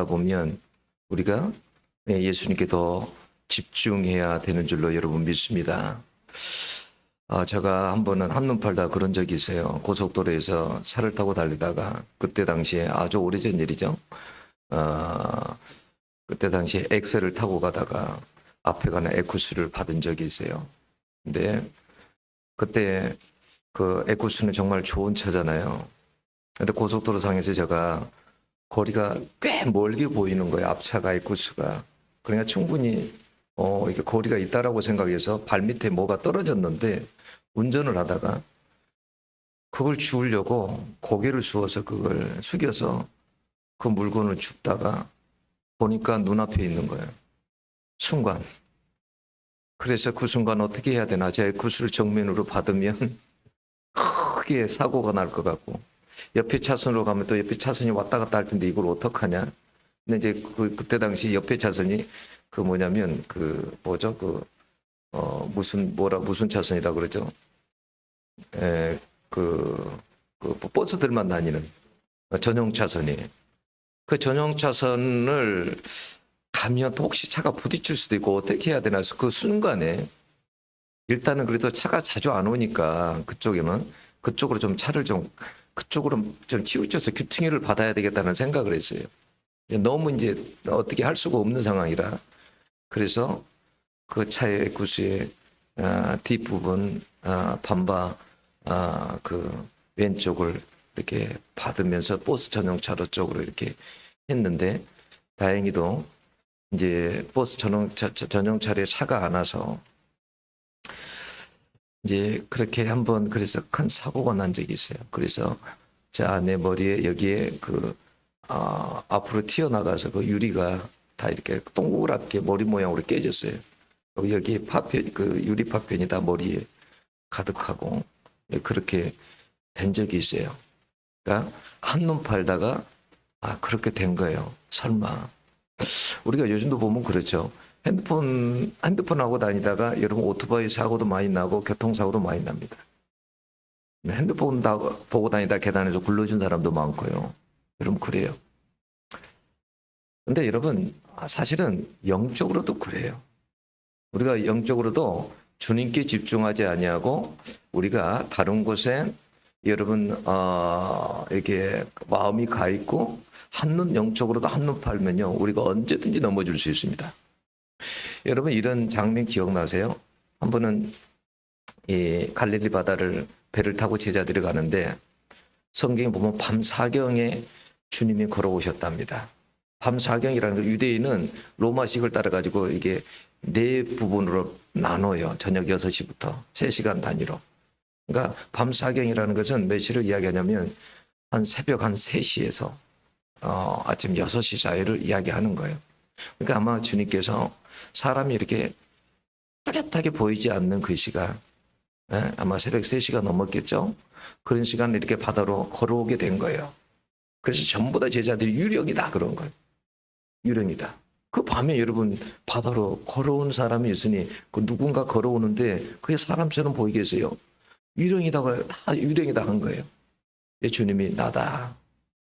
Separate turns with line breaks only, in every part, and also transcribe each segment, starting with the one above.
보면 우리가 예수님께 더 집중해야 되는 줄로 여러분 믿습니다. 제가 한 번은 한눈 팔다 그런 적이 있어요. 고속도로에서 차를 타고 달리다가 그때 당시에 아주 오래전 일이죠. 그때 당시에 엑셀을 타고 가다가 앞에 가는 에쿠스를 받은 적이 있어요. 근데 그때 그 에쿠스는 정말 좋은 차잖아요. 근데 고속도로 상에서 제가 거리가 꽤 멀게 보이는 거예요. 앞차가 에쿠스가. 그러니까 충분히 이게 거리가 있다라고 생각해서 발밑에 뭐가 떨어졌는데 운전을 하다가 그걸 주우려고 고개를 숙여서 그걸 숙여서 그 물건을 줍다가 보니까 눈앞에 있는 거예요. 순간. 그래서 그 순간 어떻게 해야 되나. 제 에쿠스를 정면으로 받으면 크게 사고가 날 것 같고 옆에 차선으로 가면 또 옆에 차선이 왔다 갔다 할 텐데 이걸 어떡하냐. 근데 이제 그때 당시 옆에 차선이 그 뭐냐면 무슨 차선이라 그러죠. 버스들만 다니는 전용 차선이. 그 전용 차선을 가면 또 혹시 차가 부딪힐 수도 있고 어떻게 해야 되나 해서 그 순간에 일단은 그래도 차가 자주 안 오니까 그쪽으로 좀 차를 그쪽으로 좀 치우쳐서 규팅을 받아야 되겠다는 생각을 했어요. 너무 이제 어떻게 할 수가 없는 상황이라. 그래서 그 차의 구스의 뒷부분 반바 그 왼쪽을 이렇게 받으면서 버스 전용차로 쪽으로 이렇게 했는데 다행히도 이제 버스 전용차에 차가 안 와서 이제 그렇게 한번 그래서 큰 사고가 난 적이 있어요. 그래서 내 머리에 여기에 앞으로 튀어나가서 그 유리가 다 이렇게 동그랗게 머리 모양으로 깨졌어요. 여기 그 유리 파편이 다 머리에 가득하고 그렇게 된 적이 있어요. 그러니까 한눈 팔다가 그렇게 된 거예요. 설마. 우리가 요즘도 보면 그렇죠. 핸드폰 하고 다니다가 여러분 오토바이 사고도 많이 나고 교통사고도 많이 납니다. 핸드폰 보고 다니다 계단에서 굴러진 사람도 많고요. 여러분 그래요. 근데 여러분 사실은 영적으로도 그래요. 우리가 영적으로도 주님께 집중하지 아니하고 우리가 다른 곳에 여러분 이렇게 마음이 가 있고 한눈 영적으로도 한눈 팔면요 우리가 언제든지 넘어질 수 있습니다. 여러분 이런 장면 기억나세요? 한 번은 이 갈릴리 바다를 배를 타고 제자들이 가는데 성경에 보면 밤 사경에 주님이 걸어오셨답니다. 밤 사경이라는 거 유대인은 로마식을 따라 가지고 이게 네 부분으로 나눠요. 저녁 6시부터 3시간 단위로. 그러니까 밤 사경이라는 것은 며칠을 이야기하냐면 한 새벽 3시에서 아침 6시 사이를 이야기하는 거예요. 그러니까 아마 주님께서 사람이 이렇게 뚜렷하게 보이지 않는 그 시간, 아마 새벽 3시가 넘었겠죠. 그런 시간에 이렇게 바다로 걸어오게 된 거예요. 그래서 전부 다 제자들이 유령이다 그런 거예요. 유령이다. 그 밤에 여러분 바다로 걸어온 사람이 있으니 그 누군가 걸어오는데 그게 사람처럼 보이겠어요. 유령이다 한 거예요. 주님이 나다.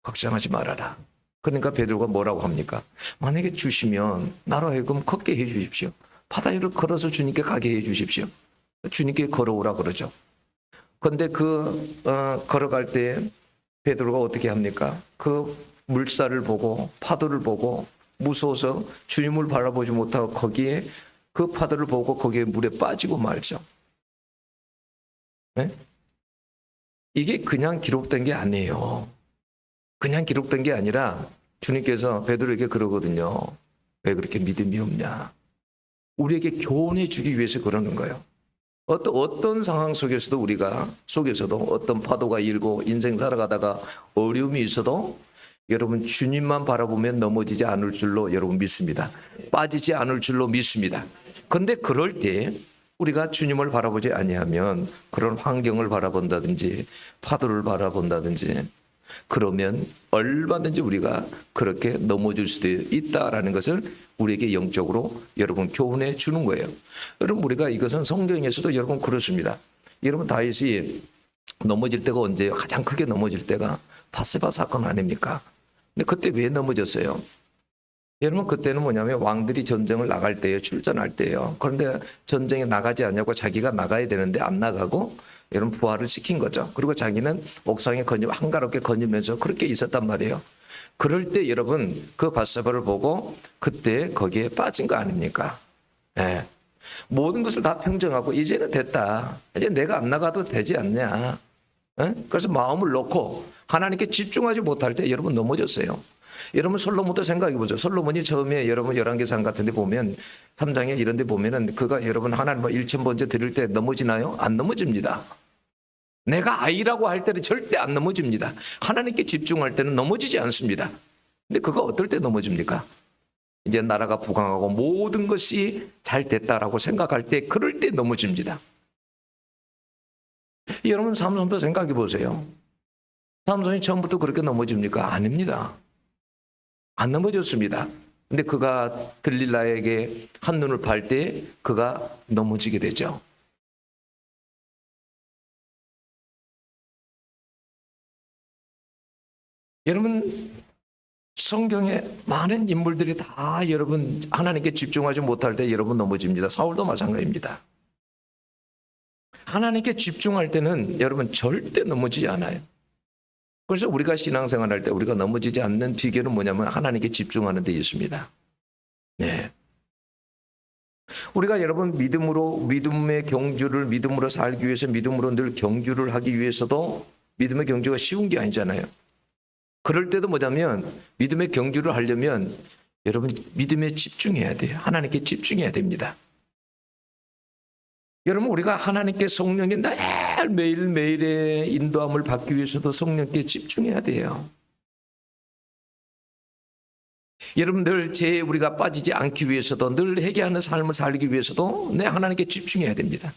걱정하지 말아라. 그러니까 베드로가 뭐라고 합니까? 만약에 주시면 나로 하여금 걷게 해 주십시오. 바다 위를 걸어서 주님께 가게 해 주십시오. 주님께 걸어오라 그러죠. 그런데 걸어갈 때 베드로가 어떻게 합니까? 그 물살을 보고 파도를 보고 무서워서 주님을 바라보지 못하고 거기에 그 파도를 보고 거기에 물에 빠지고 말죠. 네? 이게 그냥 기록된 게 아니에요. 그냥 기록된 게 아니라 주님께서 베드로에게 그러거든요. 왜 그렇게 믿음이 없냐. 우리에게 교훈해 주기 위해서 그러는 거예요. 어떤 상황 속에서도 어떤 파도가 일고 인생 살아가다가 어려움이 있어도 여러분 주님만 바라보면 넘어지지 않을 줄로 여러분 믿습니다. 빠지지 않을 줄로 믿습니다. 그런데 그럴 때 우리가 주님을 바라보지 아니하면 그런 환경을 바라본다든지 파도를 바라본다든지 그러면 얼마든지 우리가 그렇게 넘어질 수도 있다라는 것을 우리에게 영적으로 여러분 교훈해 주는 거예요. 여러분 우리가 이것은 성경에서도 여러분 그렇습니다. 여러분 다윗이 넘어질 때가 언제예요? 가장 크게 넘어질 때가 바세바 사건 아닙니까? 근데 그때 왜 넘어졌어요? 여러분 그때는 뭐냐면 왕들이 전쟁을 나갈 때예요. 출전할 때예요. 그런데 전쟁에 나가지 않냐고 자기가 나가야 되는데 안 나가고 여러분 부활을 시킨 거죠. 그리고 자기는 옥상에 한가롭게 거니면서 그렇게 있었단 말이에요. 그럴 때 여러분 그 밧세바를 보고 그때 거기에 빠진 거 아닙니까? 예. 모든 것을 다 평정하고 이제는 됐다. 이제 내가 안 나가도 되지 않냐. 예? 그래서 마음을 놓고 하나님께 집중하지 못할 때 여러분 넘어졌어요. 여러분 솔로몬도 생각해 보죠. 솔로몬이 처음에 여러분 열왕기상 같은 데 보면 3장에 이런 데 보면은 그가 여러분 하나님 1,000번째 드릴 때 넘어지나요? 안 넘어집니다. 내가 아이라고 할 때는 절대 안 넘어집니다. 하나님께 집중할 때는 넘어지지 않습니다. 근데 그가 어떨 때 넘어집니까? 이제 나라가 부강하고 모든 것이 잘 됐다라고 생각할 때 그럴 때 넘어집니다. 여러분 삼손도 생각해 보세요. 삼손이 처음부터 그렇게 넘어집니까? 아닙니다. 안 넘어졌습니다. 근데 그가 들릴라에게 한눈을 팔 때 그가 넘어지게 되죠. 여러분 성경에 많은 인물들이 다 여러분 하나님께 집중하지 못할 때 여러분 넘어집니다. 사울도 마찬가지입니다. 하나님께 집중할 때는 여러분 절대 넘어지지 않아요. 그래서 우리가 신앙생활할 때 우리가 넘어지지 않는 비결은 뭐냐면 하나님께 집중하는 데 있습니다. 네. 우리가 여러분 믿음의 경주를 믿음으로 살기 위해서 믿음으로 늘 경주를 하기 위해서도 믿음의 경주가 쉬운 게 아니잖아요. 그럴 때도 뭐냐면 믿음의 경주를 하려면 여러분 믿음에 집중해야 돼요. 하나님께 집중해야 됩니다. 여러분 우리가 하나님께 성령의 매일매일의 인도함을 받기 위해서도 성령께 집중해야 돼요. 여러분 늘 죄에 우리가 빠지지 않기 위해서도 늘 회개하는 삶을 살기 위해서도 하나님께 집중해야 됩니다.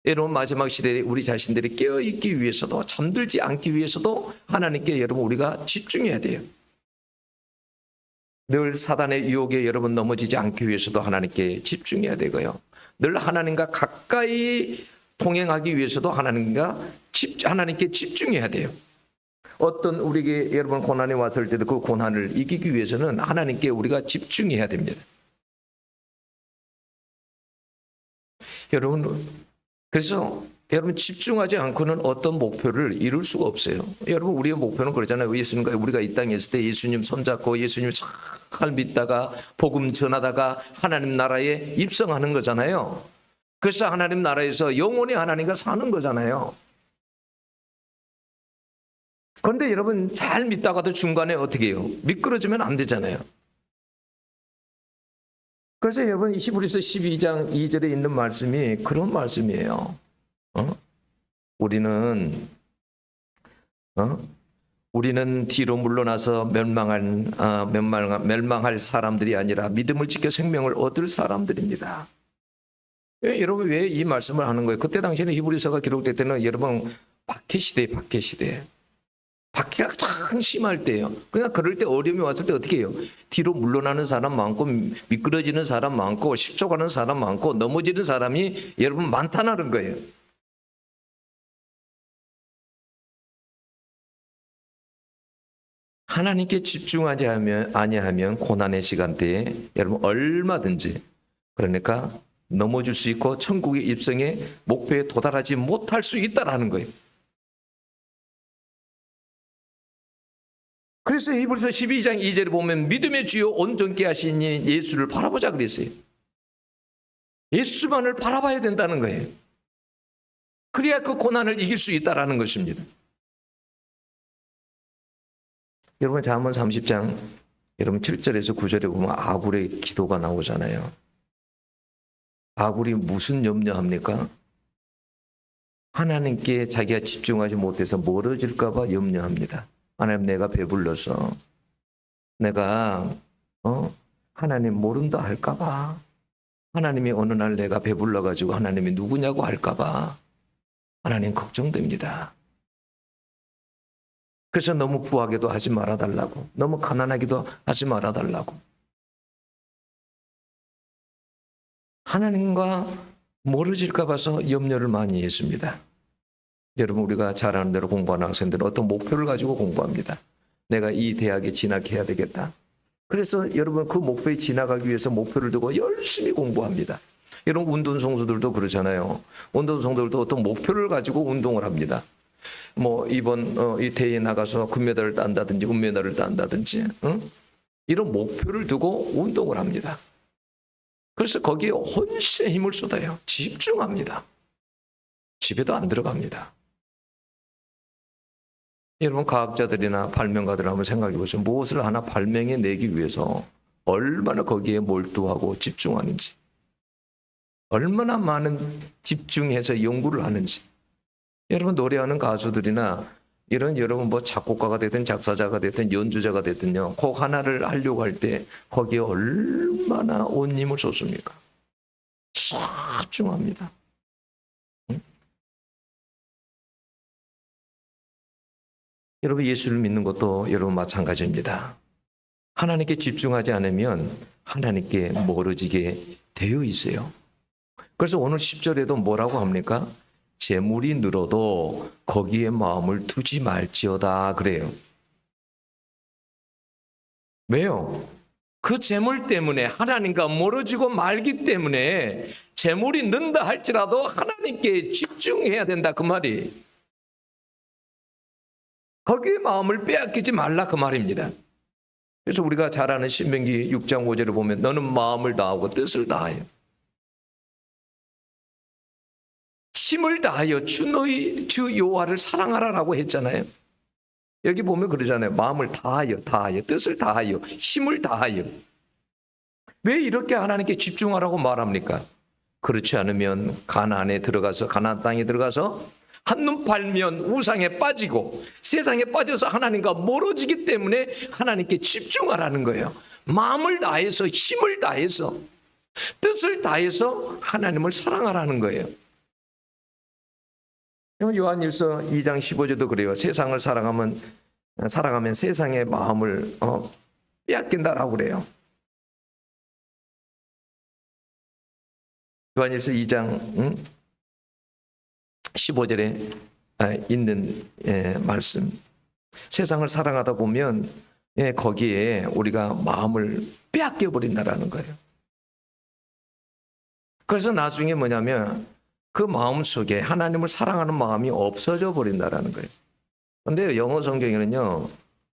여러분 마지막 시대에 우리 자신들이 깨어있기 위해서도 잠들지 않기 위해서도 하나님께 여러분 우리가 집중해야 돼요. 늘 사단의 유혹에 여러분 넘어지지 않기 위해서도 하나님께 집중해야 되고요. 늘 하나님과 가까이 동행하기 위해서도 하나님께 집중해야 돼요. 어떤 우리에게 여러분 고난이 왔을 때도 그 고난을 이기기 위해서는 하나님께 우리가 집중해야 됩니다. 그래서 여러분 집중하지 않고는 어떤 목표를 이룰 수가 없어요. 여러분 우리의 목표는 그러잖아요. 예수님과 우리가 이 땅에 있을 때 예수님 손잡고 예수님 잘 믿다가 복음 전하다가 하나님 나라에 입성하는 거잖아요. 그래서 하나님 나라에서 영원히 하나님과 사는 거잖아요. 그런데 여러분 잘 믿다가도 중간에 어떻게 해요? 미끄러지면 안 되잖아요. 그래서 여러분 히브리서 12장 2절에 있는 말씀이 그런 말씀이에요. 우리는 뒤로 물러나서 멸망할 사람들이 아니라 믿음을 지켜 생명을 얻을 사람들입니다. 여러분 왜 이 말씀을 하는 거예요? 그때 당시에는 히브리서가 기록될 때는 여러분 박해 시대. 박해가 참 심할 때예요. 그냥 그럴 때 어려움이 왔을 때 어떻게 해요? 뒤로 물러나는 사람 많고 미끄러지는 사람 많고 실족하는 사람 많고 넘어지는 사람이 여러분 많다는 거예요. 하나님께 집중하지 아니하면 고난의 시간대에 여러분 얼마든지 그러니까 넘어질 수 있고 천국의 입성의 목표에 도달하지 못할 수 있다라는 거예요. 그래서 히브리서 12장 2절에 보면 믿음의 주요 온전케 하신 예수를 바라보자 그랬어요. 예수만을 바라봐야 된다는 거예요. 그래야 그 고난을 이길 수 있다라는 것입니다. 여러분 잠언 30장 여러분 7절에서 9절에 보면 아굴의 기도가 나오잖아요. 아굴이 무슨 염려합니까? 하나님께 자기가 집중하지 못해서 멀어질까 봐 염려합니다. 하나님 내가 배불러서 내가 하나님 모른다 할까 봐 하나님이 어느 날 내가 배불러 가지고 하나님이 누구냐고 할까 봐 하나님 걱정됩니다. 그래서 너무 부하게도 하지 말아달라고 너무 가난하기도 하지 말아달라고 하나님과 멀어질까 봐서 염려를 많이 했습니다. 여러분 우리가 잘 아는 대로 공부하는 학생들은 어떤 목표를 가지고 공부합니다. 내가 이 대학에 진학해야 되겠다. 그래서 여러분 그 목표에 지나가기 위해서 목표를 두고 열심히 공부합니다. 이런 운동선수들도 그러잖아요. 운동선수들도 어떤 목표를 가지고 운동을 합니다. 뭐 이번 이 대회에 나가서 금메달을 딴다든지 은메달을 딴다든지 이런 목표를 두고 운동을 합니다. 그래서 거기에 혼신의 힘을 쏟아요. 집중합니다. 집에도 안 들어갑니다. 여러분 과학자들이나 발명가들 한번 생각해 보세요. 무엇을 하나 발명해 내기 위해서 얼마나 거기에 몰두하고 집중하는지, 얼마나 많은 집중해서 연구를 하는지. 여러분 노래하는 가수들이나 이런 여러분 뭐 작곡가가 되든 작사자가 되든 연주자가 되든요, 곡 하나를 하려고 할 때 거기에 얼마나 온 힘을 쏟습니까? 집중합니다. 여러분 예수를 믿는 것도 여러분 마찬가지입니다. 하나님께 집중하지 않으면 하나님께 멀어지게 되어 있어요. 그래서 오늘 10절에도 뭐라고 합니까? 재물이 늘어도 거기에 마음을 두지 말지어다 그래요. 왜요? 그 재물 때문에 하나님과 멀어지고 말기 때문에 재물이 는다 할지라도 하나님께 집중해야 된다 그 말이. 거기에 마음을 빼앗기지 말라 그 말입니다. 그래서 우리가 잘 아는 신명기 6장 5절을 보면 너는 마음을 다하고 뜻을 다하여 힘을 다하여 너희 주 여호와를 사랑하라라고 했잖아요. 여기 보면 그러잖아요. 마음을 다하여 뜻을 다하여 힘을 다하여. 왜 이렇게 하나님께 집중하라고 말합니까? 그렇지 않으면 가나안 땅에 들어가서 한눈 팔면 우상에 빠지고 세상에 빠져서 하나님과 멀어지기 때문에 하나님께 집중하라는 거예요. 마음을 다해서 힘을 다해서 뜻을 다해서 하나님을 사랑하라는 거예요. 요한일서 2장 15절도 그래요. 세상을 사랑하면 세상의 마음을 빼앗긴다라고 그래요. 요한일서 2장 15절에 있는 말씀. 세상을 사랑하다 보면 거기에 우리가 마음을 빼앗겨 버린다라는 거예요. 그래서 나중에 뭐냐면 그 마음 속에 하나님을 사랑하는 마음이 없어져 버린다라는 거예요. 그런데 영어 성경에는요,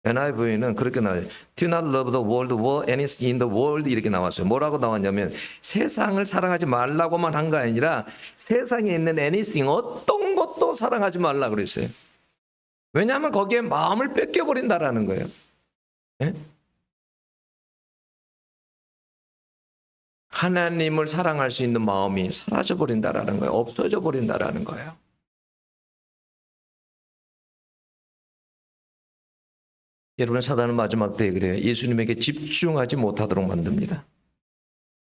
NIV는 그렇게 나와요. Do not love the world, anything in the world 이렇게 나왔어요. 뭐라고 나왔냐면 세상을 사랑하지 말라고만 한 거 아니라 세상에 있는 anything 어떤 것도 사랑하지 말라 그랬어요. 왜냐하면 거기에 마음을 뺏겨 버린다라는 거예요. 예? 하나님을 사랑할 수 있는 마음이 사라져 버린다라는 거예요. 없어져 버린다라는 거예요. 여러분 사단은 마지막 때에 그래요. 예수님에게 집중하지 못하도록 만듭니다.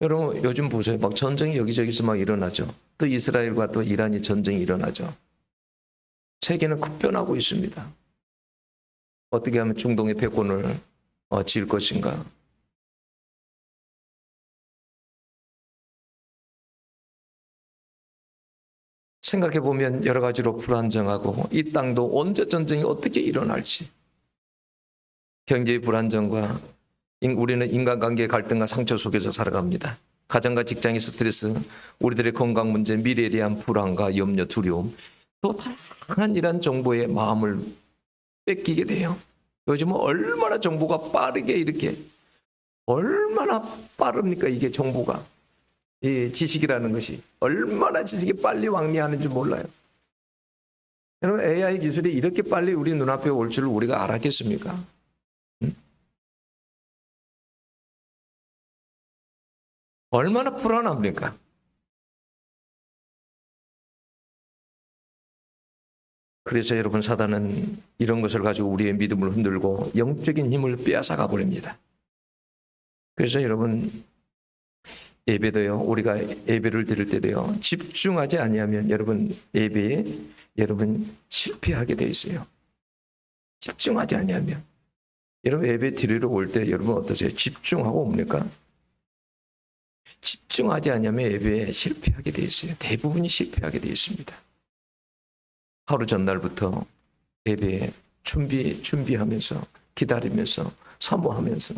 여러분 요즘 보세요. 막 전쟁이 여기저기서 막 일어나죠. 또 이스라엘과 또 이란이 전쟁이 일어나죠. 세계는 급변하고 있습니다. 어떻게 하면 중동의 패권을 질 것인가. 생각해보면 여러 가지로 불안정하고 이 땅도 언제 전쟁이 어떻게 일어날지. 경제의 불안정과 우리는 인간관계의 갈등과 상처 속에서 살아갑니다. 가정과 직장의 스트레스, 우리들의 건강 문제, 미래에 대한 불안과 염려, 두려움, 또 다양한 이런 정보의 마음을 뺏기게 돼요. 요즘은 얼마나 정보가 빠르게 이렇게 얼마나 빠릅니까 이게 정보가. 이 지식이라는 것이 얼마나 지식이 빨리 왕래하는지 몰라요. 여러분 AI 기술이 이렇게 빨리 우리 눈앞에 올 줄을 우리가 알았겠습니까? 얼마나 불안합니까? 그래서 여러분 사단은 이런 것을 가지고 우리의 믿음을 흔들고 영적인 힘을 빼앗아 가버립니다. 그래서 여러분 예배도요. 우리가 예배를 드릴 때도요. 집중하지 아니하면 여러분 예배에 여러분 실패하게 돼 있어요. 집중하지 아니하면. 여러분 예배 드리러 올 때 여러분 어떠세요? 집중하고 옵니까? 집중하지 않으면 예배에 실패하게 돼 있어요. 대부분이 실패하게 돼 있습니다. 하루 전날부터 예배에 준비하면서 기다리면서 사모하면서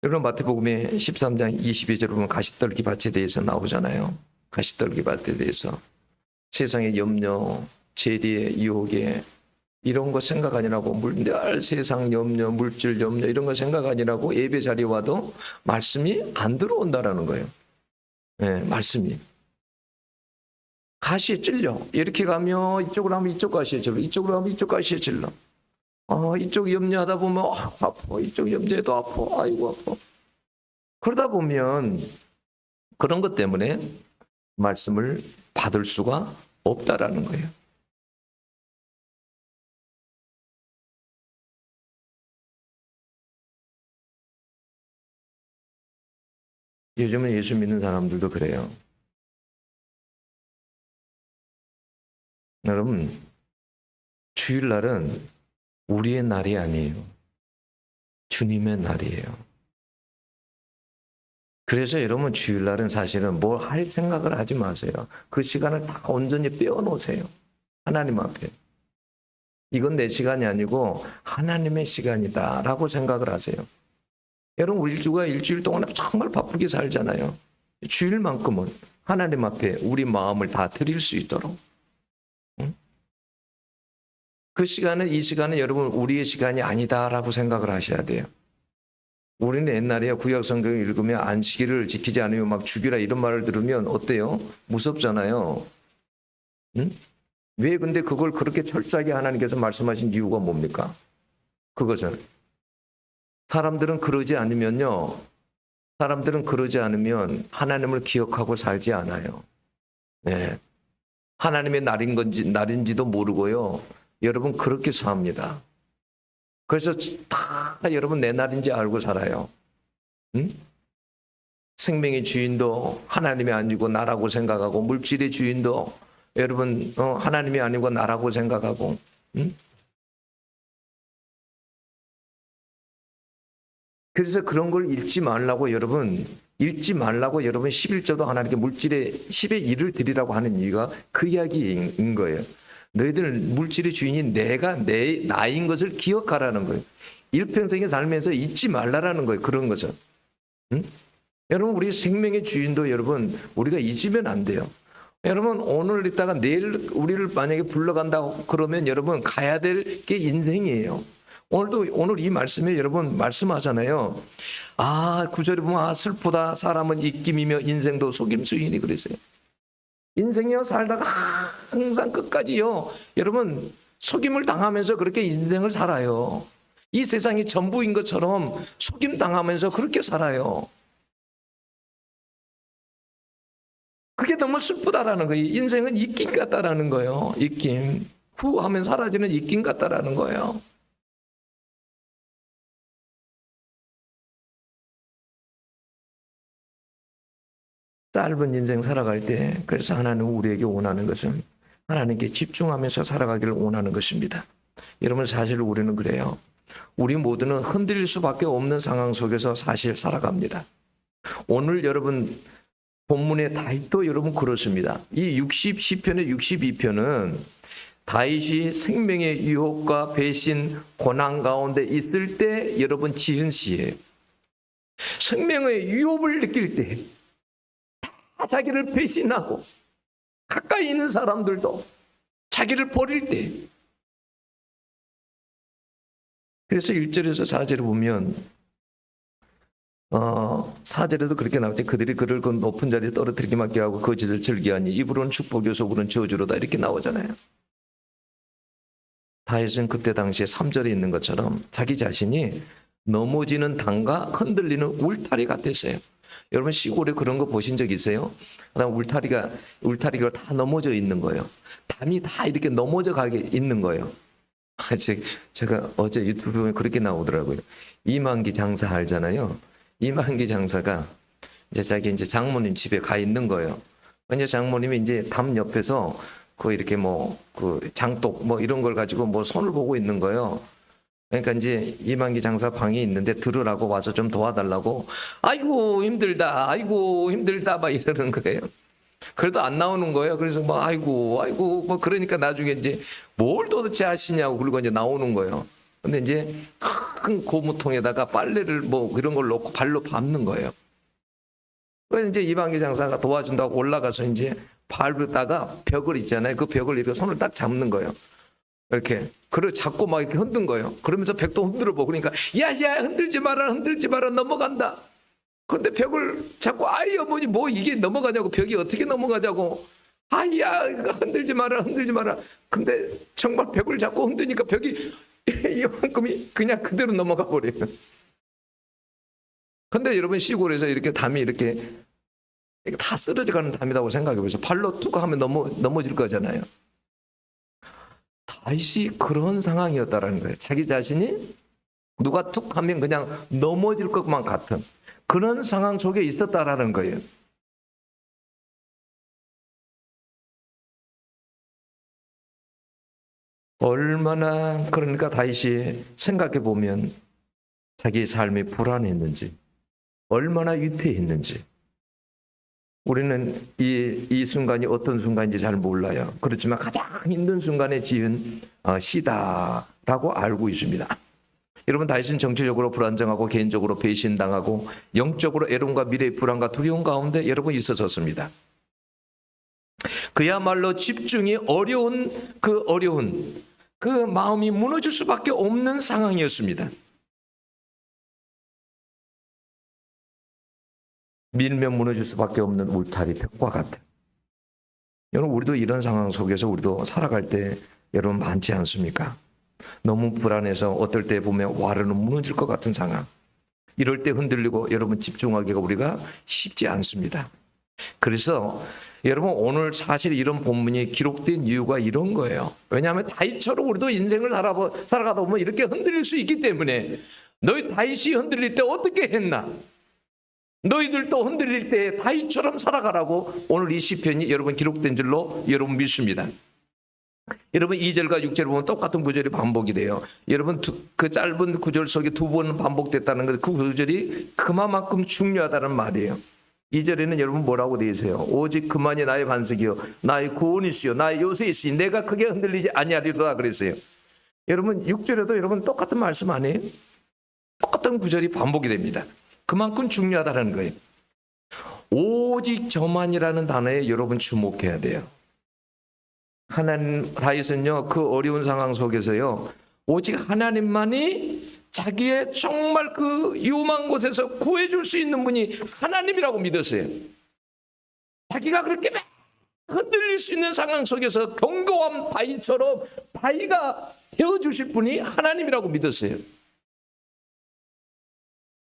여러분 마태복음의 13장 22절 보면 가시떨기 밭에 대해서 나오잖아요. 가시떨기 밭에 대해서 세상의 염려, 재리의 유혹에 이런 거 생각 아니라고 늘 세상 염려, 물질 염려 이런 거 생각 아니라고 예배 자리에 와도 말씀이 안 들어온다라는 거예요. 네, 말씀이. 가시에 찔려. 이렇게 가면 이쪽으로 하면 이쪽 가시에 찔러. 이쪽으로 하면 이쪽 가시에 찔러. 이쪽 염려하다 보면 아파. 이쪽 염려해도 아파. 아이고 아파. 그러다 보면 그런 것 때문에 말씀을 받을 수가 없다라는 거예요. 요즘은 예수 믿는 사람들도 그래요. 여러분, 주일날은 우리의 날이 아니에요. 주님의 날이에요. 그래서 여러분 주일날은 사실은 뭘 할 생각을 하지 마세요. 그 시간을 다 온전히 빼어놓으세요. 하나님 앞에. 이건 내 시간이 아니고 하나님의 시간이다라고 생각을 하세요. 여러분 우리 주가 일주일 동안 정말 바쁘게 살잖아요. 주일만큼은 하나님 앞에 우리 마음을 다 드릴 수 있도록. 그 시간은 이 시간은 여러분 우리의 시간이 아니다라고 생각을 하셔야 돼요. 우리는 옛날에 구약 성경을 읽으면 안식일을 지키지 않으면 막 죽이라 이런 말을 들으면 어때요? 무섭잖아요. 응? 왜 근데 그걸 그렇게 철저하게 하나님께서 말씀하신 이유가 뭡니까? 그것은 사람들은 그러지 않으면 하나님을 기억하고 살지 않아요. 네. 하나님의 날인지도 모르고요. 여러분 그렇게 삽니다. 그래서 다 여러분 내 날인지 알고 살아요. 응? 생명의 주인도 하나님이 아니고 나라고 생각하고 물질의 주인도 여러분 하나님이 아니고 나라고 생각하고 응? 그래서 그런 걸 읽지 말라고 여러분 11조도 하나님께 물질의 10의 1을 드리라고 하는 이유가 그 이야기인 거예요. 너희들 물질의 주인이 나인 것을 기억하라는 거예요. 일평생에 살면서 잊지 말라라는 거예요. 그런 것을. 응? 여러분 우리 생명의 주인도 여러분 우리가 잊으면 안 돼요. 여러분 오늘 있다가 내일 우리를 만약에 불러간다고 그러면 여러분 가야 될 게 인생이에요. 오늘 이 말씀에 여러분 말씀하잖아요. 9절에 보면 슬프다 사람은 입김이며 인생도 속임수이니 그랬어요. 인생이요 살다가 항상 끝까지요 여러분 속임을 당하면서 그렇게 인생을 살아요. 이 세상이 전부인 것처럼 속임 당하면서 그렇게 살아요. 그게 너무 슬프다라는 거예요. 인생은 입김 같다라는 거예요. 입김 후 하면 사라지는 입김 같다라는 거예요. 짧은 인생 살아갈 때 그래서 하나님 우리에게 원하는 것은 하나님께 집중하면서 살아가기를 원하는 것입니다. 여러분 사실 우리는 그래요. 우리 모두는 흔들릴 수밖에 없는 상황 속에서 사실 살아갑니다. 오늘 여러분 본문의 다윗도 여러분 그렇습니다. 이 60시편의 62편은 다윗이 생명의 유혹과 배신, 고난 가운데 있을 때 여러분 지은 시예요. 생명의 유혹을 느낄 때 자기를 배신하고 가까이 있는 사람들도 자기를 버릴 때 그래서 1절에서 4절을 보면 4절에도 그렇게 나오죠. 그들이 그를 그 높은 자리에 떨어뜨리게 맞게 하고 거짓을 즐겨하니 입으로는 축복이요 속으로는 저주로다 이렇게 나오잖아요. 다윗은 그때 당시에 3절에 있는 것처럼 자기 자신이 넘어지는 담과 흔들리는 울타리 같았어요. 여러분 시골에 그런 거 보신 적 있어요? 그다음 울타리가 다 넘어져 있는 거예요. 담이 다 이렇게 넘어져 가게 있는 거예요. 제가 어제 유튜브에 그렇게 나오더라고요. 이만기 장사 알잖아요. 이만기 장사가 자기 장모님 집에 가 있는 거예요. 이제 장모님이 이제 담 옆에서 이렇게 그 장독 이런 걸 가지고 손을 보고 있는 거예요. 그러니까 이제 이만기 장사 방이 있는데 들으라고 와서 좀 도와달라고 아이고 힘들다 막 이러는 거예요. 그래도 안 나오는 거예요. 그래서 아이고 그러니까 나중에 이제 뭘 도대체 하시냐고 그러고 이제 나오는 거예요. 근데 이제 큰 고무통에다가 빨래를 뭐 이런 걸 넣고 발로 밟는 거예요. 그래서 이제 이방기 장사가 도와준다고 올라가서 이제 밟다가 벽을 있잖아요. 그 벽을 이렇게 손을 딱 잡는 거예요. 이렇게. 그리고 자꾸 막 이렇게 흔든 거예요. 그러면서 벽도 흔들어 보고 그러니까 야야 흔들지 마라 흔들지 마라 넘어간다. 근데 벽을 자꾸 아이 어머니 뭐 이게 넘어가냐고 벽이 어떻게 넘어가자고 아야 흔들지 마라 흔들지 마라. 근데 정말 벽을 자꾸 흔드니까 벽이 이만큼이 그냥 그대로 넘어가 버려요. 근데 여러분 시골에서 이렇게 담이 이렇게 다 쓰러져가는 담이라고 생각해 보세요. 발로 툭 하면 넘어질 거잖아요. 다윗이 그런 상황이었다라는 거예요. 자기 자신이 누가 툭 하면 그냥 넘어질 것만 같은 그런 상황 속에 있었다라는 거예요. 얼마나 그러니까 다윗이 생각해 보면 자기의 삶이 불안했는지 얼마나 위태했는지 우리는 이 순간이 어떤 순간인지 잘 몰라요. 그렇지만 가장 힘든 순간에 지은 시다라고 알고 있습니다. 여러분 다윗은 정치적으로 불안정하고 개인적으로 배신당하고 영적으로 애로움과 미래의 불안과 두려움 가운데 여러분 있었습니다. 그야말로 집중이 어려운 그 마음이 무너질 수밖에 없는 상황이었습니다. 밀면 무너질 수밖에 없는 울타리 벽과 같은. 여러분 우리도 이런 상황 속에서 우리도 살아갈 때 여러분 많지 않습니까? 너무 불안해서 어떨 때 보면 와르르 무너질 것 같은 상황. 이럴 때 흔들리고 여러분 집중하기가 우리가 쉽지 않습니다. 그래서 여러분 오늘 사실 이런 본문이 기록된 이유가 이런 거예요. 왜냐하면 다윗처럼 우리도 인생을 살아가다 보면 이렇게 흔들릴 수 있기 때문에 너희 다윗이 흔들릴 때 어떻게 했나? 너희들도 흔들릴 때 다윗처럼 살아가라고 오늘 이 시편이 여러분 기록된 줄로 여러분 믿습니다. 여러분 2절과 6절을 보면 똑같은 구절이 반복이 돼요. 여러분 그 짧은 구절 속에 두 번 반복됐다는 것, 그 구절이 그만큼 중요하다는 말이에요. 2절에는 여러분 뭐라고 되어 있어요? 오직 그만이 나의 반석이요 나의 구원이시요 나의 요새이시니 내가 크게 흔들리지 아니하리로다 그랬어요. 여러분 6절에도 여러분 똑같은 말씀 아니에요? 똑같은 구절이 반복이 됩니다. 그만큼 중요하다는 거예요. 오직 저만이라는 단어에 여러분 주목해야 돼요. 하나님 다윗은요 그 어려운 상황 속에서요 오직 하나님만이 자기의 정말 그 위험한 곳에서 구해줄 수 있는 분이 하나님이라고 믿었어요. 자기가 그렇게 흔들릴 수 있는 상황 속에서 견고한 바위처럼 바위가 되어주실 분이 하나님이라고 믿었어요.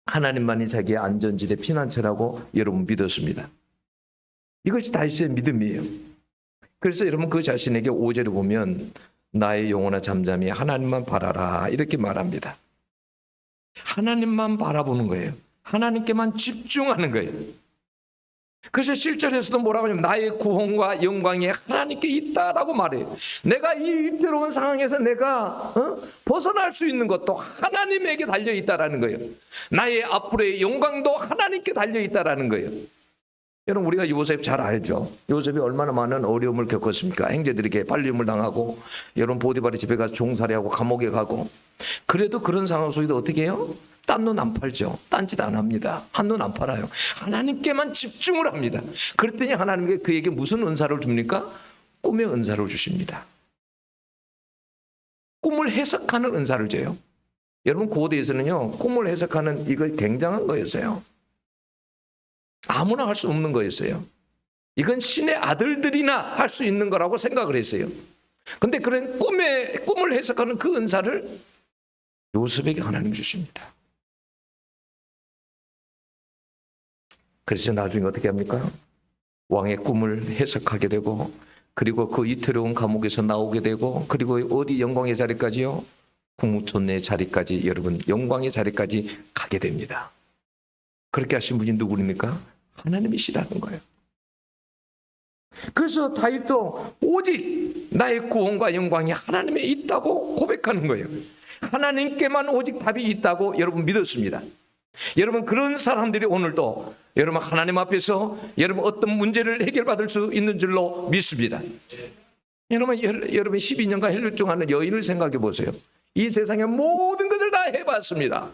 하나님만이 자기의 안전지대 피난처라고 여러분 믿었습니다. 이것이 다윗의 믿음이에요. 그래서 여러분 그 자신에게 5절에 보면 나의 영혼아 잠잠히 하나님만 바라라 이렇게 말합니다. 하나님만 바라보는 거예요. 하나님께만 집중하는 거예요. 그래서 7절에서도 뭐라고 하냐면 나의 구원과 영광이 하나님께 있다라고 말해요. 내가 이 위태로운 상황에서 내가 벗어날 수 있는 것도 하나님에게 달려있다라는 거예요. 나의 앞으로의 영광도 하나님께 달려있다라는 거예요. 여러분 우리가 요셉 잘 알죠. 요셉이 얼마나 많은 어려움을 겪었습니까? 형제들에게 빨림을 당하고 여러분 보디발의 집에 가서 종살이하고 감옥에 가고 그래도 그런 상황 속에서 어떻게 해요? 딴 눈 안 팔죠. 딴짓 안 합니다. 한눈 안 팔아요. 하나님께만 집중을 합니다. 그랬더니 하나님께 그에게 무슨 은사를 줍니까? 꿈의 은사를 주십니다. 꿈을 해석하는 은사를 줘요. 여러분 고대에서는요 꿈을 해석하는 이거 굉장한 거였어요. 아무나 할 수 없는 거였어요. 이건 신의 아들들이나 할 수 있는 거라고 생각을 했어요. 근데 그런 꿈을 해석하는 그 은사를 요셉에게 하나님 주십니다. 그래서 나중에 어떻게 합니까? 왕의 꿈을 해석하게 되고 그리고 그 이태로운 감옥에서 나오게 되고 그리고 어디 영광의 자리까지요? 국무총리의 자리까지 여러분 영광의 자리까지 가게 됩니다. 그렇게 하신 분이 누구입니까? 하나님이시라는 거예요. 그래서 다윗도 오직 나의 구원과 영광이 하나님에 있다고 고백하는 거예요. 하나님께만 오직 답이 있다고 여러분 믿었습니다. 여러분 그런 사람들이 오늘도 여러분 하나님 앞에서 여러분 어떤 문제를 해결받을 수 있는 줄로 믿습니다. 여러분 12년간 혈류증하는 여인을 생각해 보세요. 이 세상의 모든 것을 다 해봤습니다.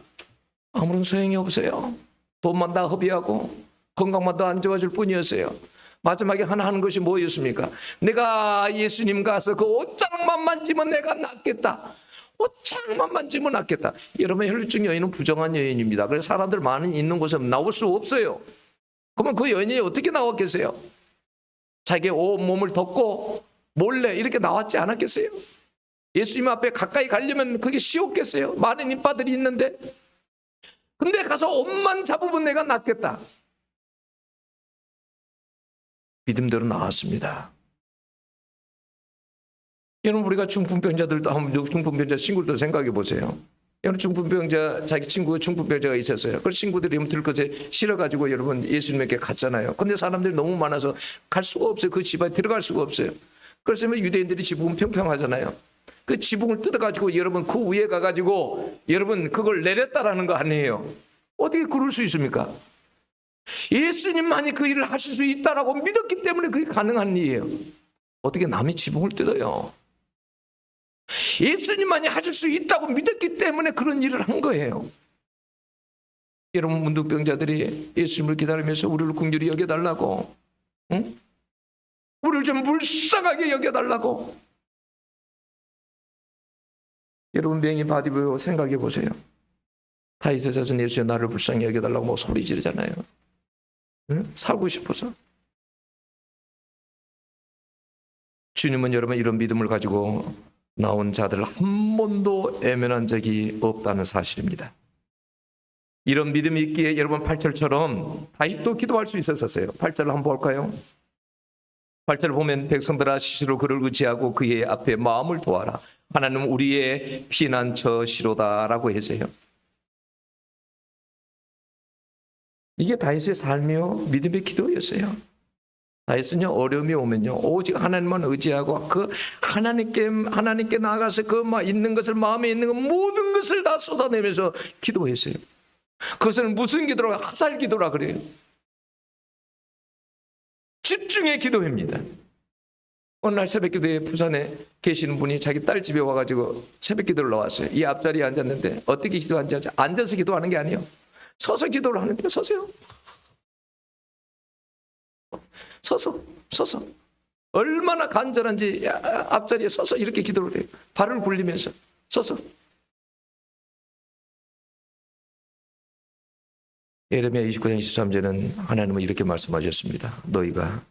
아무런 소용이 없어요. 돈만 다 허비하고 건강만 더 안 좋아질 뿐이었어요. 마지막에 하나 하는 것이 뭐였습니까? 내가 예수님 가서 그 옷자락만 만지면 내가 낫겠다. 옷자락만 만지면 낫겠다. 여러분, 혈루증 여인은 부정한 여인입니다. 그래서 사람들 많이 있는 곳에 나올 수 없어요. 그러면 그 여인이 어떻게 나왔겠어요? 자기의 온몸을 덮고 몰래 이렇게 나왔지 않았겠어요? 예수님 앞에 가까이 가려면 그게 쉬웠겠어요? 많은 인파들이 있는데. 근데 가서 옷만 잡으면 내가 낫겠다. 믿음대로 나왔습니다. 여러분, 우리가 중풍병자들도 한번 중풍병자 친구들도 생각해 보세요. 여러분, 중풍병자 자기 친구가 중풍병자가 있었어요. 그 친구들이 들것에 실어가지고 여러분 예수님에게 갔잖아요. 근데 사람들이 너무 많아서 갈 수가 없어요. 그 집안에 들어갈 수가 없어요. 그래서 유대인들이 지붕은 평평하잖아요. 그 지붕을 뜯어가지고 여러분 그 위에 가가지고 여러분 그걸 내렸다라는 거 아니에요. 어떻게 그럴 수 있습니까? 예수님만이 그 일을 하실 수 있다라고 믿었기 때문에 그게 가능한 일이에요. 어떻게 남의 지붕을 뜯어요? 예수님만이 하실 수 있다고 믿었기 때문에 그런 일을 한 거예요. 여러분, 문둥병자들이 예수님을 기다리면서 우리를 긍휼히 여겨달라고, 응? 우리를 좀 불쌍하게 여겨달라고. 여러분, 맹인 바디뷰 생각해 보세요. 다윗의 자손 예수여 나를 불쌍히 여겨달라고 뭐 소리 지르잖아요. 응? 살고 싶어서. 주님은 여러분 이런 믿음을 가지고 나온 자들 한 번도 애면한 적이 없다는 사실입니다. 이런 믿음이 있기에 여러분 8절처럼 다윗도 기도할 수 있었어요. 8절을 한번 볼까요? 8절을 보면 백성들아 스스로 그를 의지하고 그의 앞에 마음을 도와라. 하나님은 우리의 피난처시로다라고 했어요. 이게 다윗의 삶이요 믿음의 기도였어요. 다윗은요 어려움이 오면요 오직 하나님만 의지하고 그 하나님께 나아가서 그 있는 것을 마음에 있는 것 모든 것을 다 쏟아내면서 기도했어요. 그것은 무슨 기도라 화살 기도라 그래요. 집중의 기도입니다. 어느 날 새벽기도에 부산에 계시는 분이 자기 딸 집에 와가지고 새벽기도를 나왔어요. 이 앞자리에 앉았는데 어떻게 기도하는지 앉아서 기도하는 게 아니에요. 서서 기도를 하는데 서서요. 서서 얼마나 간절한지 앞자리에 서서 이렇게 기도를 해요. 발을 굴리면서 서서. 예레미야 29장 23절은 하나님은 이렇게 말씀하셨습니다. 너희가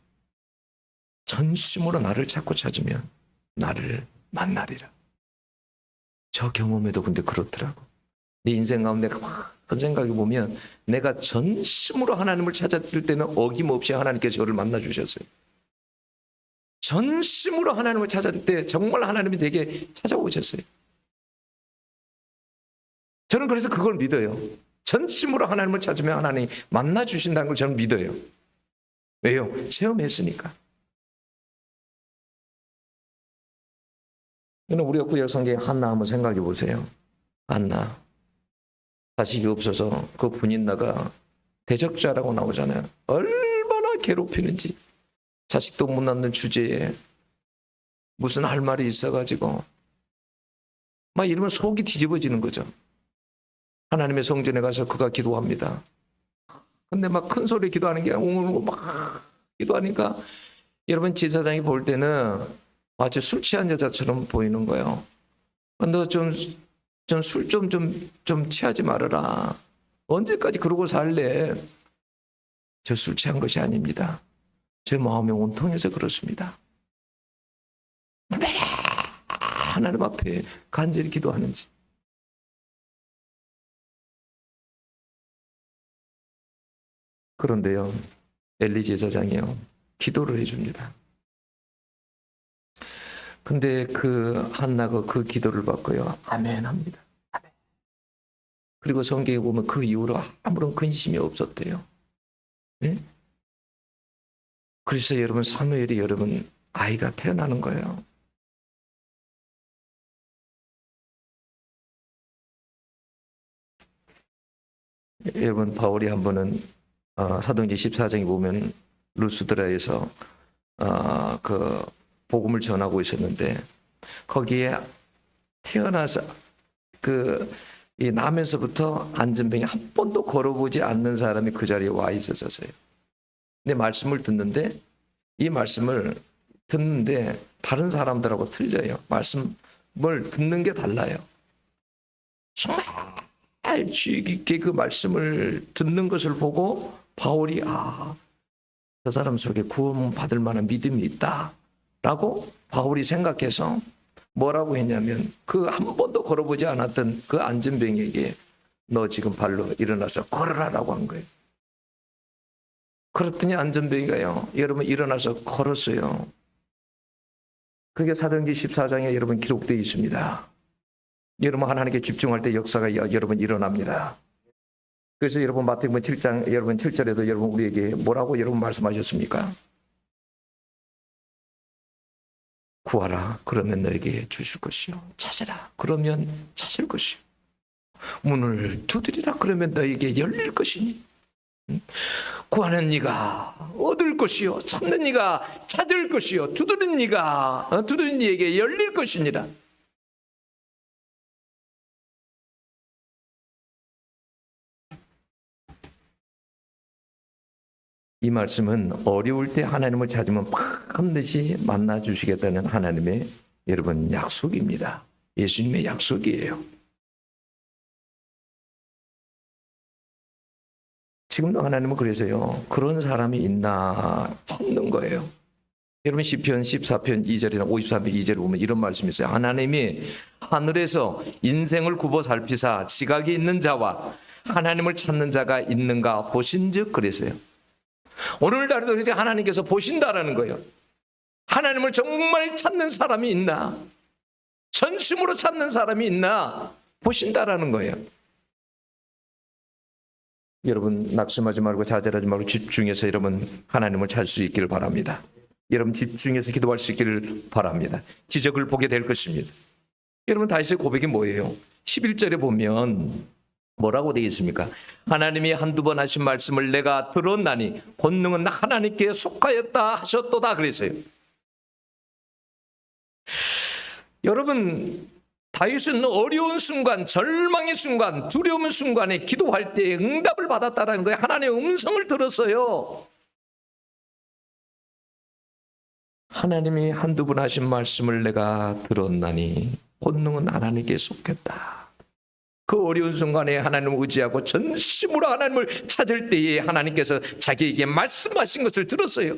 전심으로 나를 찾고 찾으면 나를 만나리라. 저 경험에도 근데 그렇더라고. 네 인생 가운데 가만 생각해 보면 내가 전심으로 하나님을 찾았을 때는 어김없이 하나님께서 저를 만나 주셨어요. 전심으로 하나님을 찾았을 때 정말 하나님이 되게 찾아오셨어요. 저는 그래서 그걸 믿어요. 전심으로 하나님을 찾으면 하나님이 만나 주신다는 걸 저는 믿어요. 왜요? 체험했으니까. 우리가 구약 성경에 한나 한번 생각해 보세요. 한나. 자식이 없어서 그 분인나가 대적자라고 나오잖아요. 얼마나 괴롭히는지. 자식도 못 낳는 주제에 무슨 할 말이 있어가지고 막 이러면 속이 뒤집어지는 거죠. 하나님의 성전에 가서 그가 기도합니다. 근데 막 큰 소리 기도하는 게 웅웅 막 기도하니까 여러분 제사장이 볼 때는 마치 술 취한 여자처럼 보이는 거예요. 너 좀 술 좀 취하지 말아라. 언제까지 그러고 살래? 저 술 취한 것이 아닙니다. 제 마음이 온통해서 그렇습니다. 하나님 앞에 간절히 기도하는지. 그런데요, 엘리 제사장이요, 기도를 해줍니다. 근데 그 한나가 그 기도를 받고요, 아멘 합니다. 아멘. 그리고 성경에 보면 그 이후로 아무런 근심이 없었대요. 네? 그래서 여러분 사무엘이 여러분 아이가 태어나는 거예요. 여러분 바울이 한 번은 사도행전 14장에 보면 루스드라에서 그 복음을 전하고 있었는데 거기에 태어나서 이 나면서부터 안전병이 한 번도 걸어보지 않는 사람이 그 자리에 와 있었어요. 근데 말씀을 듣는데 이 말씀을 듣는데 다른 사람들하고 틀려요. 말씀을 듣는 게 달라요. 정말 주의 깊게 그 말씀을 듣는 것을 보고 바울이 저 사람 속에 구원 받을 만한 믿음이 있다라고 바울이 생각해서 뭐라고 했냐면 그 한 번도 걸어보지 않았던 그 안전병에게 너 지금 발로 일어나서 걸어라라고 한 거예요. 그랬더니 안전병이가요, 여러분 일어나서 걸었어요. 그게 사도행전 14장에 여러분 기록되어 있습니다. 여러분 하나님께 집중할 때 역사가 여러분 일어납니다. 그래서 여러분 마태복음 7장 여러분 7절에도 여러분 우리에게 뭐라고 여러분 말씀하셨습니까? 구하라 그러면 너에게 주실 것이요, 찾으라 그러면 찾을 것이요, 문을 두드리라 그러면 너에게 열릴 것이니 구하는 네가 얻을 것이요, 찾는 네가 찾을 것이요, 두드리는 네가 두드리는 네에게 열릴 것이니라. 이 말씀은 어려울 때 하나님을 찾으면 반드시 만나 주시겠다는 하나님의 여러분 약속입니다. 예수님의 약속이에요. 지금도 하나님은 그래서요, 그런 사람이 있나 찾는 거예요. 여러분 시편 14편 2절이나 53편 2절에 보면 이런 말씀이 있어요. 하나님이 하늘에서 인생을 굽어 살피사 지각이 있는 자와 하나님을 찾는 자가 있는가 보신즉 그랬어요. 오늘날에도 이제 하나님께서 보신다라는 거예요. 하나님을 정말 찾는 사람이 있나, 전심으로 찾는 사람이 있나 보신다라는 거예요. 여러분 낙심하지 말고 좌절하지 말고 집중해서 여러분 하나님을 찾을 수 있기를 바랍니다. 여러분 집중해서 기도할 수 있기를 바랍니다. 기적을 보게 될 것입니다. 여러분 다윗의 고백이 뭐예요? 11절에 보면 뭐라고 되어 있습니까? 하나님이 한두 번 하신 말씀을 내가 들었나니 권능은 하나님께 속하였다 하셨도다 그랬어요. 여러분 다윗은 어려운 순간, 절망의 순간, 두려움의 순간에 기도할 때 응답을 받았다는 거예요. 하나님의 음성을 들었어요. 하나님이 한두 번 하신 말씀을 내가 들었나니 권능은 하나님께 속했다. 그 어려운 순간에 하나님을 의지하고 전심으로 하나님을 찾을 때에 하나님께서 자기에게 말씀하신 것을 들었어요.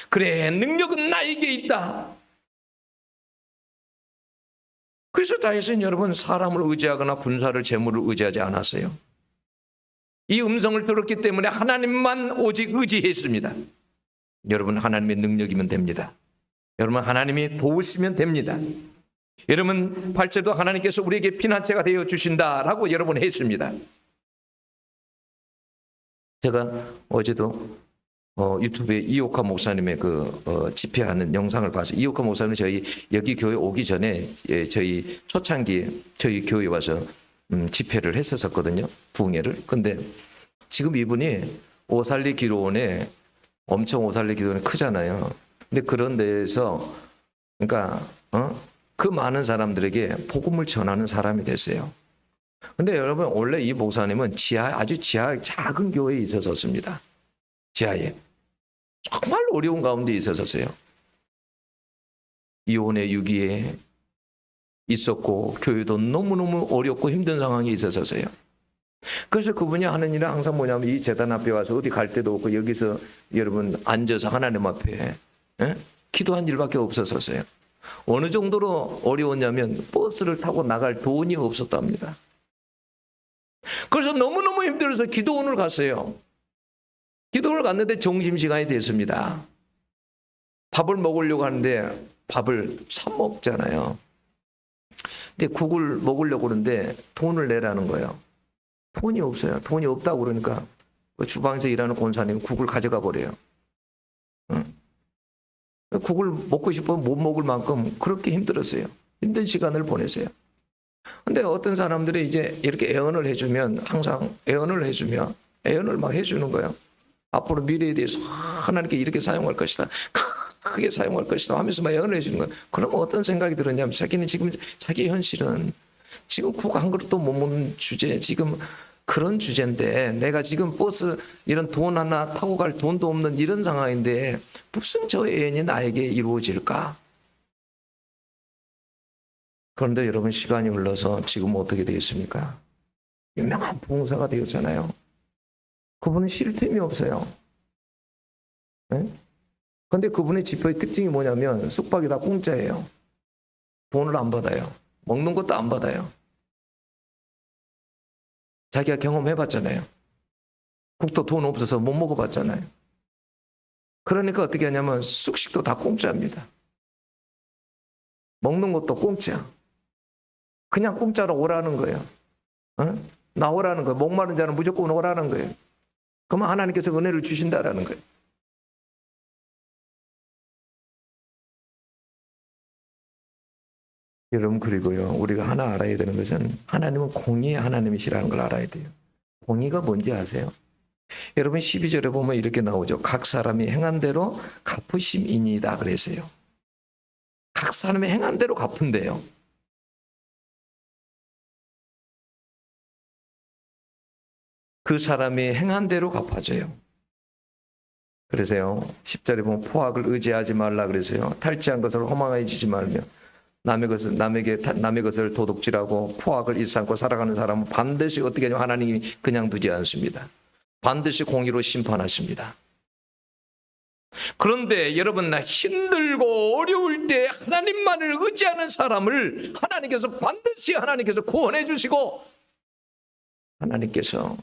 그래, 능력은 나에게 있다. 그래서 다윗은 여러분 사람을 의지하거나 군사를 재물을 의지하지 않았어요. 이 음성을 들었기 때문에 하나님만 오직 의지했습니다. 여러분 하나님의 능력이면 됩니다. 여러분 하나님이 도우시면 됩니다. 여러분 8절도 하나님께서 우리에게 피난처가 되어 주신다라고 여러분 했습니다. 제가 어제도 유튜브에 이옥화 목사님의 집회하는 영상을 봐서, 이옥화 목사님은 저희 여기 교회 오기 전에 저희 초창기 저희 교회에 와서 집회를 했었거든요. 부흥회를. 근데 지금 이분이 오살리 기도원에 엄청 오살리 기도원이 크잖아요. 근데 그런 데에서 그러니까 그 많은 사람들에게 복음을 전하는 사람이 됐어요. 근데 여러분 원래 이 목사님은 아주 지하 작은 교회에 있었습니다. 지하에 정말 어려운 가운데 있었어요. 이혼의 위기에 있었고 교회도 너무너무 어렵고 힘든 상황에 있었어요. 그래서 그분이 하는 일은 항상 뭐냐면 이 제단 앞에 와서 어디 갈 데도 없고 여기서 여러분 앉아서 하나님 앞에 기도한 일밖에 없었어요. 어느 정도로 어려웠냐면 버스를 타고 나갈 돈이 없었답니다. 그래서 너무너무 힘들어서 기도원을 갔어요. 기도원을 갔는데 점심시간이 됐습니다. 밥을 먹으려고 하는데 밥을 사 먹잖아요. 근데 국을 먹으려고 그러는데 돈을 내라는 거예요. 돈이 없어요. 돈이 없다고 그러니까 주방에서 일하는 권사님이 국을 가져가 버려요. 국을 먹고 싶으면 못 먹을 만큼 그렇게 힘들었어요. 힘든 시간을 보냈어요. 근데 어떤 사람들이 이제 이렇게 애언을 해주면, 항상 애언을 해주면 애언을 막 해주는 거예요. 앞으로 미래에 대해서 하나님께 이렇게 사용할 것이다, 크게 사용할 것이다 하면서 막 애언을 해주는 거예요. 그러면 어떤 생각이 들었냐면 자기는 지금 자기 현실은 지금 국 한 그릇도 못 먹는 주제, 지금 그런 주제인데 내가 지금 버스 이런 돈 하나 타고 갈 돈도 없는 이런 상황인데 무슨 저 애인이 나에게 이루어질까? 그런데 여러분 시간이 흘러서 지금 어떻게 되겠습니까? 유명한 부흥사가 되었잖아요. 그분은 쉴 틈이 없어요. 그런데 그분의 집회의 특징이 뭐냐면 숙박이 다 공짜예요. 돈을 안 받아요. 먹는 것도 안 받아요. 자기가 경험해봤잖아요. 국도 돈 없어서 못 먹어봤잖아요. 그러니까 어떻게 하냐면 숙식도 다 공짜입니다. 먹는 것도 공짜. 그냥 공짜로 오라는 거예요. 나오라는 거예요. 목마른 자는 무조건 오라는 거예요. 그러면 하나님께서 은혜를 주신다라는 거예요. 여러분, 그리고요, 우리가 하나 알아야 되는 것은 하나님은 공의의 하나님이시라는 걸 알아야 돼요. 공의가 뭔지 아세요? 여러분 12절에 보면 이렇게 나오죠. 각 사람이 행한 대로 갚으심이니이다 그랬어요. 각 사람이 행한 대로 갚은대요. 그 사람이 행한 대로 갚아줘요. 그래서요 10절에 보면 포악을 의지하지 말라 그래서요. 탈취한 것을 허망해지지 말며 남의 것을 도둑질하고 포악을 일삼고 살아가는 사람은 반드시 어떻게 하냐면 하나님이 그냥 두지 않습니다. 반드시 공의로 심판하십니다. 그런데 여러분, 힘들고 어려울 때 하나님만을 의지하는 사람을 하나님께서 구원해 주시고 하나님께서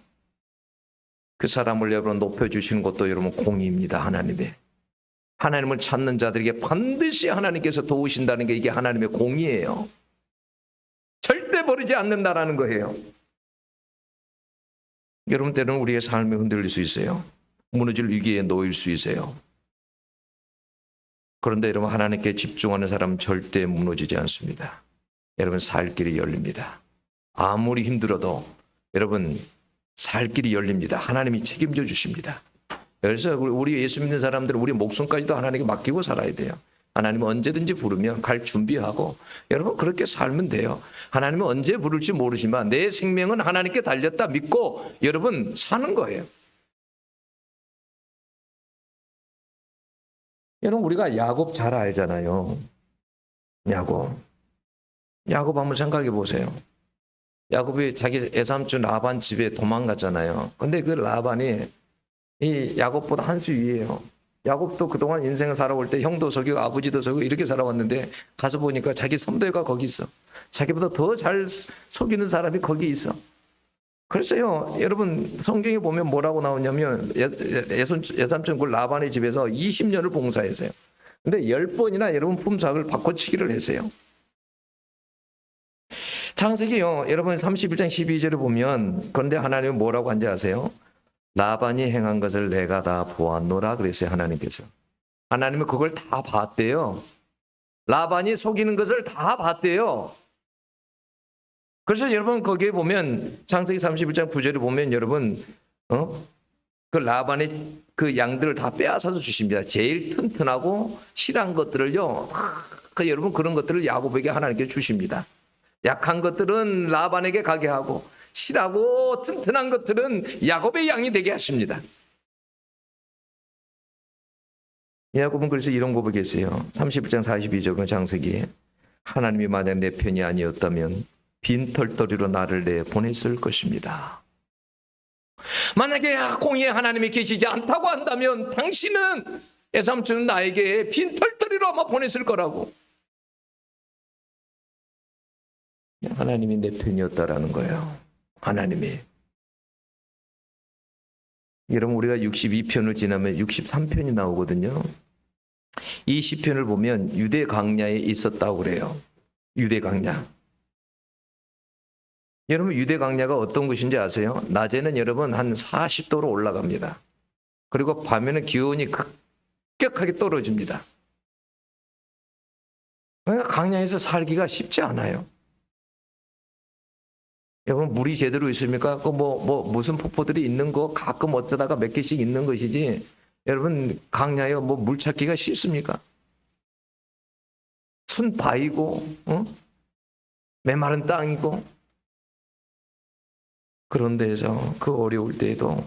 그 사람을 여러분 높여주시는 것도 여러분 공의입니다. 하나님을 찾는 자들에게 반드시 하나님께서 도우신다는 게 이게 하나님의 공의예요. 절대 버리지 않는다라는 거예요. 여러분, 때로는 우리의 삶이 흔들릴 수 있어요. 무너질 위기에 놓일 수 있어요. 그런데 여러분, 하나님께 집중하는 사람은 절대 무너지지 않습니다. 여러분, 살 길이 열립니다. 아무리 힘들어도 여러분 살 길이 열립니다. 하나님이 책임져 주십니다. 그래서 우리 예수 믿는 사람들은 우리 목숨까지도 하나님께 맡기고 살아야 돼요. 하나님은 언제든지 부르면 갈 준비하고 여러분 그렇게 살면 돼요. 하나님은 언제 부를지 모르지만 내 생명은 하나님께 달렸다 믿고 여러분 사는 거예요. 여러분 우리가 야곱 잘 알잖아요. 야곱 한번 생각해 보세요. 야곱이 자기 외삼촌 라반 집에 도망갔잖아요. 근데 그 라반이 이 야곱보다 한 수 위에요. 야곱도 그동안 인생을 살아올 때 형도 속이고 아버지도 속이고 이렇게 살아왔는데 가서 보니까 자기 선배가 거기 있어. 자기보다 더 잘 속이는 사람이 거기 있어. 그래서요, 여러분 성경에 보면 뭐라고 나오냐면 외삼촌 그 라반의 집에서 20년을 봉사했어요. 근데 10번이나 여러분 품삯을 바꿔치기를 했어요. 창세기요, 여러분 31장 12절을 보면 그런데 하나님은 뭐라고 한지 아세요? 라반이 행한 것을 내가 다 보았노라 그랬어요. 하나님께서. 하나님은 그걸 다 봤대요. 라반이 속이는 것을 다 봤대요. 그래서 여러분 거기에 보면 창세기 31장 9절에 보면 여러분 그 라반의 그 양들을 다 빼앗아서 주십니다. 제일 튼튼하고 실한 것들을요. 여러분 그런 것들을 야곱에게 하나님께 주십니다. 약한 것들은 라반에게 가게 하고 실하고 튼튼한 것들은 야곱의 양이 되게 하십니다. 야곱은 그래서 이런 고백이 있어요. 31장 42절 창세기. 하나님이 만약 내 편이 아니었다면 빈털터리로 나를 내보냈을 것입니다. 만약에 공의의 하나님이 계시지 않다고 한다면 당신은 외삼촌은 나에게 빈털터리로 아마 보냈을 거라고. 하나님이 내 편이었다라는 거예요. 하나님이. 여러분 우리가 62편을 지나면 63편이 나오거든요. 이 시편을 보면 유대 광야에 있었다고 그래요. 유대 광야. 여러분 유대 광야가 어떤 곳인지 아세요? 낮에는 여러분 한 40도로 올라갑니다. 그리고 밤에는 기온이 급격하게 떨어집니다. 그러니까 광야에서 살기가 쉽지 않아요. 여러분 물이 제대로 있습니까? 그 무슨 폭포들이 있는 거 가끔 어쩌다가 몇 개씩 있는 것이지. 여러분 강야에 물 찾기가 쉽습니까? 순 바위고 메마른 땅이고 그런 데에서 그 어려울 때에도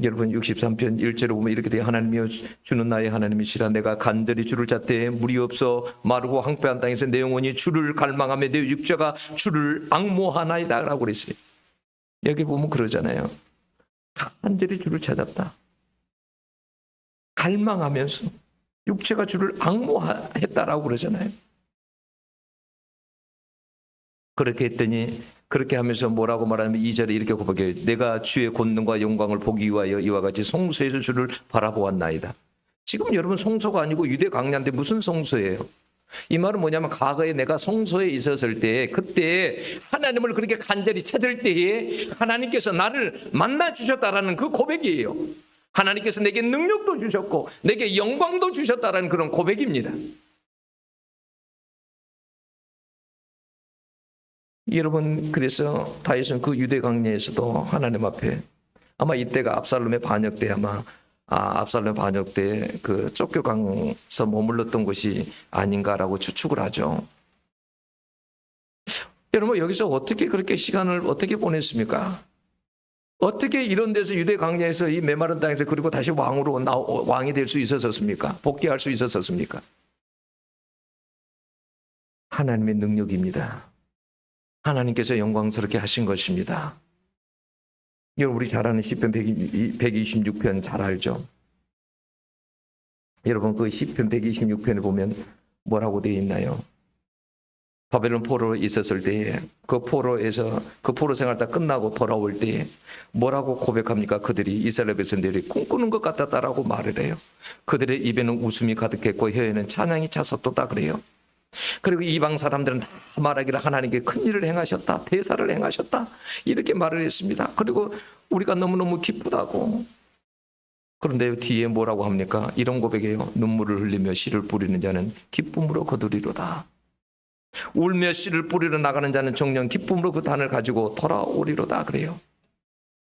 여러분 63편 1절을 보면 이렇게 돼요. 하나님이여 주는 나의 하나님이시라. 내가 간절히 주를 찾되 물이 없어 마르고 황폐한 땅에서 내 영혼이 주를 갈망하며 내 육체가 주를 앙모하나이다 라고 그랬어요. 여기 보면 그러잖아요. 간절히 주를 찾았다. 갈망하면서 육체가 주를 앙모했다라고 그러잖아요. 그렇게 했더니 그렇게 하면서 뭐라고 말하냐면 2절에 이렇게 고백해요. 내가 주의 권능과 영광을 보기 위하여 이와 같이 성소에서 주를 바라보았나이다. 지금 여러분 성소가 아니고 유대 광야인데 무슨 성소예요? 이 말은 뭐냐면 과거에 내가 성소에 있었을 때 그때 하나님을 그렇게 간절히 찾을 때에 하나님께서 나를 만나 주셨다라는 그 고백이에요. 하나님께서 내게 능력도 주셨고 내게 영광도 주셨다라는 그런 고백입니다. 여러분 그래서 다윗은 그 유대 광야에서도 하나님 앞에 아마 이때가 압살롬의 반역 때 압살롬의 반역 때 그 쫓겨가서 머물렀던 곳이 아닌가라고 추측을 하죠. 여러분 여기서 어떻게 그렇게 시간을 어떻게 보냈습니까? 어떻게 이런 데서 유대 광야에서 이 메마른 땅에서 그리고 다시 왕이 될 수 있었습니까? 복귀할 수 있었습니까? 하나님의 능력입니다. 하나님께서 영광스럽게 하신 것입니다. 여러분 우리 잘 아는 시편 126편 잘 알죠? 여러분 그 시편 126편을 보면 뭐라고 되어 있나요? 바벨론 포로로 있었을 때에 그 포로에서 그 포로 생활 다 끝나고 돌아올 때에 뭐라고 고백합니까? 그들이 이스라엘 백성들이 꿈꾸는 것 같았다라고 말을 해요. 그들의 입에는 웃음이 가득했고 혀에는 찬양이 찼었다 그래요. 그리고 이방 사람들은 다 말하기를 하나님께 큰 일을 행하셨다, 대사를 행하셨다 이렇게 말을 했습니다. 그리고 우리가 너무너무 기쁘다고. 그런데 뒤에 뭐라고 합니까? 이런 고백이에요. 눈물을 흘리며 씨를 뿌리는 자는 기쁨으로 거두리로다. 울며 씨를 뿌리러 나가는 자는 정녕 기쁨으로 그 단을 가지고 돌아오리로다 그래요.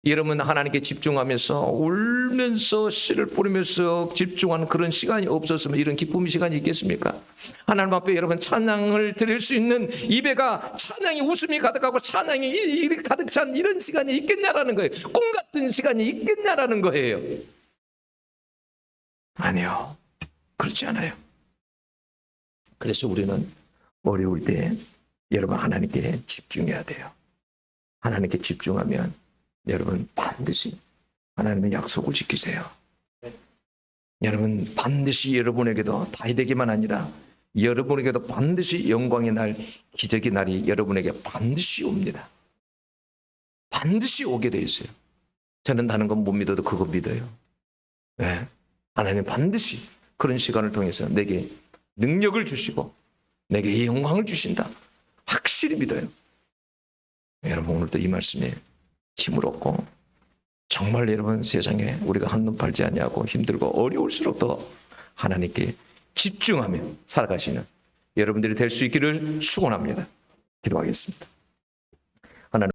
여러분 하나님께 집중하면서 울면서 씨를 뿌리면서 집중하는 그런 시간이 없었으면 이런 기쁨의 시간이 있겠습니까? 하나님 앞에 여러분 찬양을 드릴 수 있는 입에가 찬양이 웃음이 가득하고 찬양이 이렇게 가득 찬 이런 시간이 있겠냐라는 거예요. 꿈 같은 시간이 있겠냐라는 거예요. 아니요. 그렇지 않아요. 그래서 우리는 어려울 때 여러분 하나님께 집중해야 돼요. 하나님께 집중하면 여러분 반드시 하나님의 약속을 지키세요. 여러분 반드시 여러분에게도 다윗에게만 아니라 여러분에게도 반드시 영광의 날, 기적의 날이 여러분에게 반드시 옵니다. 반드시 오게 돼 있어요. 저는 다른 건 못 믿어도 그거 믿어요. 네. 하나님 반드시 그런 시간을 통해서 내게 능력을 주시고 내게 영광을 주신다. 확실히 믿어요. 여러분 오늘도 이 말씀에 힘을 얻고 정말 여러분 세상에 우리가 한눈 팔지 아니하고 힘들고 어려울수록 더 하나님께 집중하며 살아가시는 여러분들이 될 수 있기를 축원합니다. 기도하겠습니다.